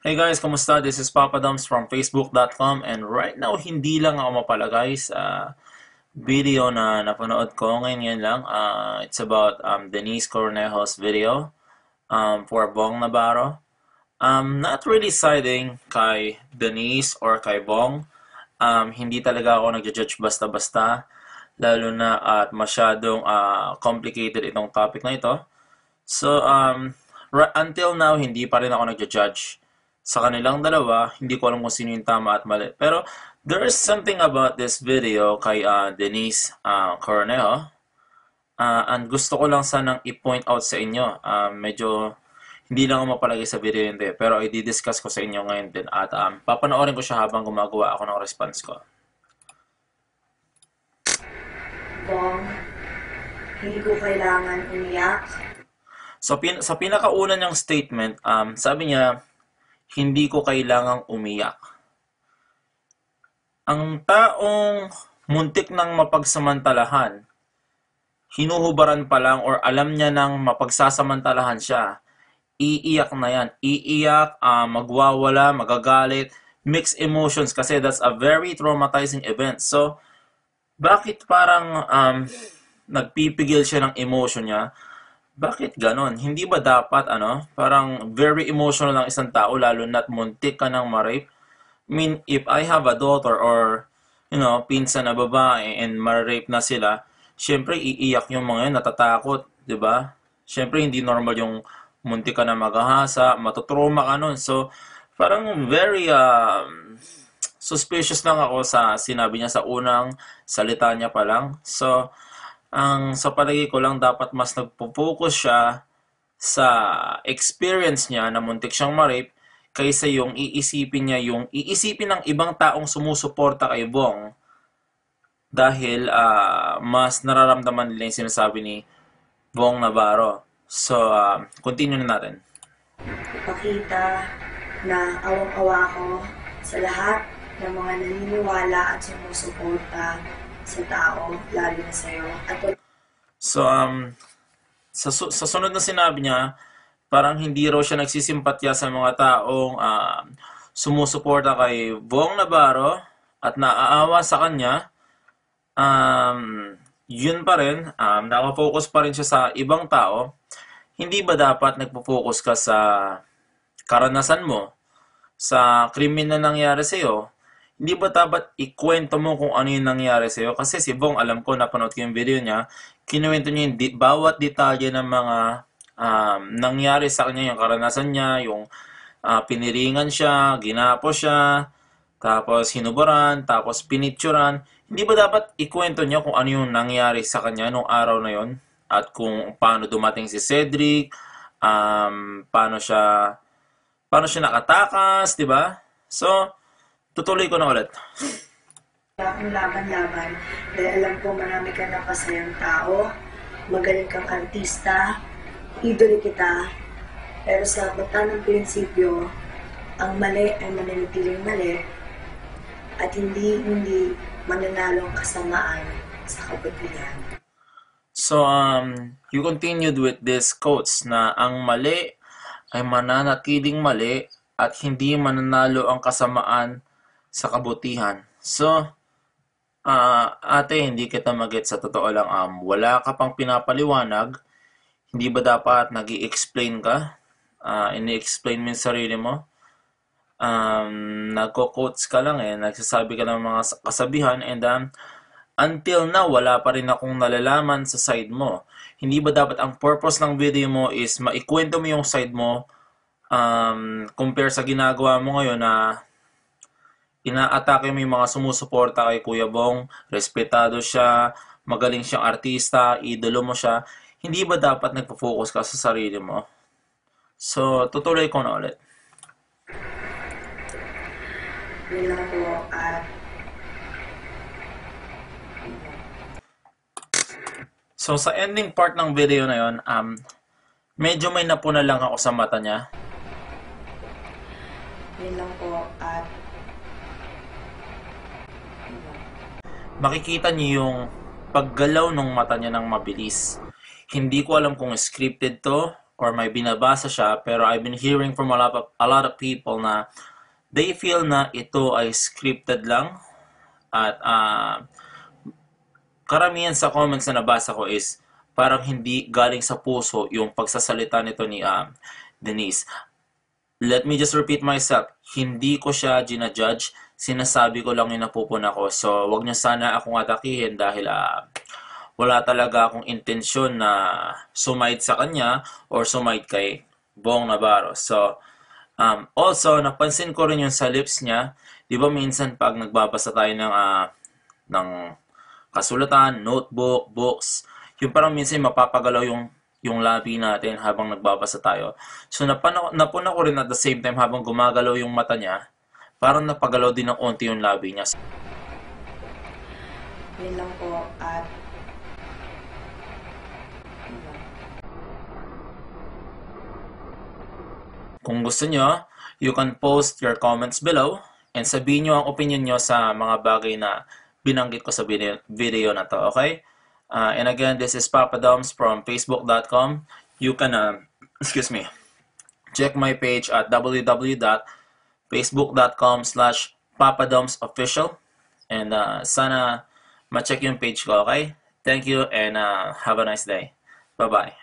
Hey guys, kamusta? This is Papa Dums from Facebook.com and right now hindi lang ako mapalagay sa video na napanood ko ngayon lang. It's about Denise Cornejo's video for Bong Navarro. Not really siding kay Denise or kay Bong. Hindi talaga ako nagja-judge basta-basta lalo na at masyadong complicated itong topic na ito. So, until now, hindi pa rin ako nagja-judge sa kanilang dalawa. Hindi ko alam kung sino yung tama at mali. Pero, there is something about this video kay Denise Cornejo. And gusto ko lang sanang i-point out sa inyo. Medyo hindi lang ako mapalagay sa video yun din. Pero i-discuss ko sa inyo ngayon din. At papanoorin ko siya habang gumagawa ako ng response ko. Bong, hindi ko kailangan umiyak. So, sa pinakauna niyang statement, sabi niya, hindi ko kailangang umiyak. Ang taong muntik ng mapagsamantalahan, hinuhubaran pa lang or alam niya nang mapagsasamantalahan siya, iiyak na yan. Iiyak, magwawala, magagalit, mixed emotions kasi that's a very traumatizing event. So, bakit parang nagpipigil siya ng emotion niya? Bakit ganon? Hindi ba dapat parang very emotional ng isang tao lalo na't muntik ka ng ma-rape? I mean, if I have a daughter or pinsan na babae and ma-rape na sila, syempre iiyak yung mga yun, natatakot, 'di ba? Syempre hindi normal yung muntik ka na maghahasa, matutrauma ka nun. So, parang very suspicious lang ako sa sinabi niya sa unang salita niya pa lang. So, sa palagay ko lang dapat mas nagpo-focus siya sa experience niya na muntik siyang ma-rape kaysa yung iisipin ng ibang taong sumusuporta kay Bong dahil mas nararamdaman nila yung sinasabi ni Bong Navarro. So, continue na natin. Ipakita na awang-awa ko sa lahat ng mga naniniwala at sumusuporta sa tao, lalo na sa'yo. So, sa sunod na sinabi niya, parang hindi raw siya nagsisimpatya sa mga taong sumusuporta kay Bong Navarro at naaawa sa kanya. Yun pa rin, nakafocus pa rin siya sa ibang tao. Hindi ba dapat nagpo-focus ka sa karanasan mo, sa krimen na nangyari sa'yo? Hindi ba dapat ikwento mo kung ano yung nangyari sa'yo? Kasi si Bong, alam ko, napanood ko yung video niya, kinuwento niya yung bawat detalye ng mga nangyari sa kanya, yung karanasan niya, yung piniringan siya, ginapo siya, tapos hinubaran, tapos pinicturan. Hindi ba dapat ikwento niya kung ano yung nangyari sa kanya nung araw na yon? At kung paano dumating si Cedric, paano siya nakatakas, di ba? So, tutuloy ko na ulit. Akong laban-laban dahil alam ko marami ka ng pasayang tao, magaling kang artista, idol kita, pero sa mata ng prinsipyo, ang mali ay mananatiling mali at hindi mananalong kasamaan sa kabutihan. So, you continued with this quotes na ang mali ay mananatiling mali at hindi mananalo ang kasamaan sa kabutihan. So, ate, hindi kita mag-get sa totoo lang. Wala ka pang pinapaliwanag. Hindi ba dapat nag-i-explain ka? Ini-explain mo yung sarili mo? Nagko-quotes ka lang nagsasabi ka ng mga kasabihan and until now, wala pa rin akong nalalaman sa side mo. Hindi ba dapat ang purpose ng video mo is maikwento mo yung side mo compare sa ginagawa mo ngayon na ina-atake mo yung mga sumusuporta kay Kuya Bong, respetado siya, magaling siyang artista, idolo mo siya. Hindi ba dapat nagpo-focus ka sa sarili mo? So, tutuloy ko na ulit. Yun lang po at So, sa ending part ng video na yon, medyo may napuna lang ako sa mata niya. yun lang po at Makikita niyo yung paggalaw ng mata niya ng mabilis. Hindi ko alam kung scripted to or may binabasa siya, pero I've been hearing from a lot of people na they feel na ito ay scripted lang, at karamihan sa comments na nabasa ko is parang hindi galing sa puso yung pagsasalita nito ni Denise. Let me just repeat myself, hindi ko siya ginajudge, sinasabi ko lang yung napupuna ko. So, wag niyo sana akong atakihin dahil wala talaga akong intensyon na sumide sa kanya or sumide kay Bong Navarro. So, also, napansin ko rin yung sa lips niya. Di ba minsan pag nagbabasa tayo ng kasulatan, notebook, books, yung parang minsan mapapagalaw yung labi natin habang nagbabasa tayo. So, napuna ko rin at the same time habang gumagalaw yung mata niya, parang napagalaw din ng onti yung labi niya. Yun lang po. At kung gusto nyo, you can post your comments below and sabihin nyo ang opinion nyo sa mga bagay na binanggit ko sa video na to, okay? And again, this is Papa Doms from Facebook.com. You can, check my page at www.facebook.com/papadomsofficial. And sana ma-check yung page ko, okay? Thank you and have a nice day. Bye-bye.